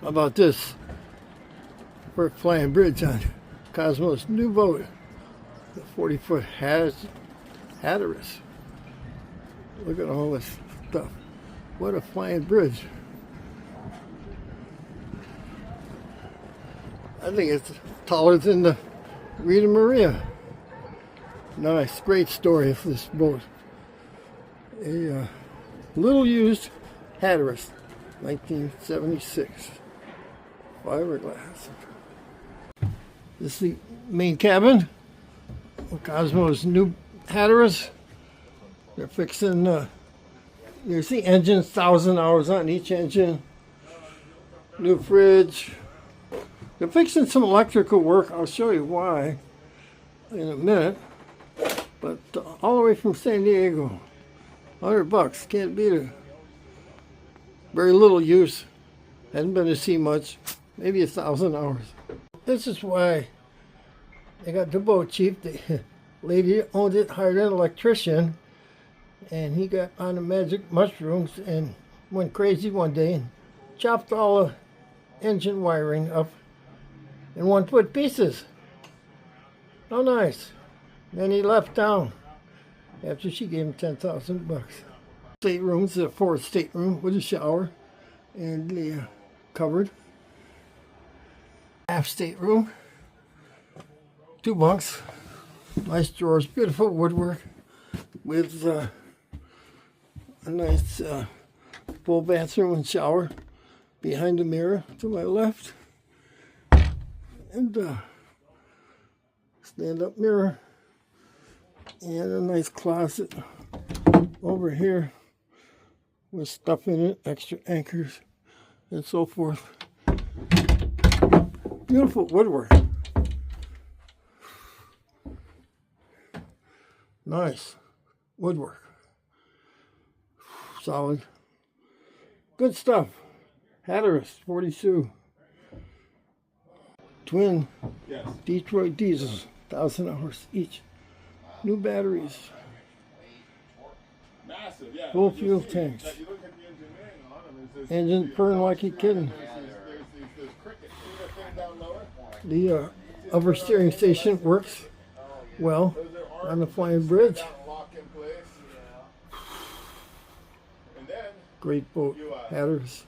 How about this? First flying bridge on Cosmo's new boat, the 40-foot Hatteras. Look at all this stuff. What a flying bridge. I think it's taller than the Rita Maria. Nice, great story of this boat. A little used Hatteras, 1976. Fiberglass. This is the main cabin of Cosmo's new Hatteras. They're fixing, there's the engine, 1,000 hours on each engine. New fridge. They're fixing some electrical work. I'll show you why in a minute. But all the way from San Diego, $100, can't beat it. Very little use, hasn't been to sea much, maybe 1,000 hours. This is why they got the boat cheap. The lady owned it, hired an electrician, and he got on the magic mushrooms and went crazy one day and chopped all the engine wiring up in 1-foot pieces. How nice. Then he left town after she gave him $10,000. Stateroom's a 4th stateroom with a shower and the cupboard. Half stateroom, 2 bunks, nice drawers, beautiful woodwork with a nice full bathroom and shower behind the mirror to my left, and stand-up mirror, and a nice closet over here with stuff in it, extra anchors and so forth. Beautiful woodwork. Nice woodwork. Solid. Good stuff. Hatteras 42. Twin Detroit diesels, 1,000 hours each. New batteries. Full fuel tanks. Engine purring like you're kidding. The upper steering station works well on the flying bridge. Great boat, Hatteras.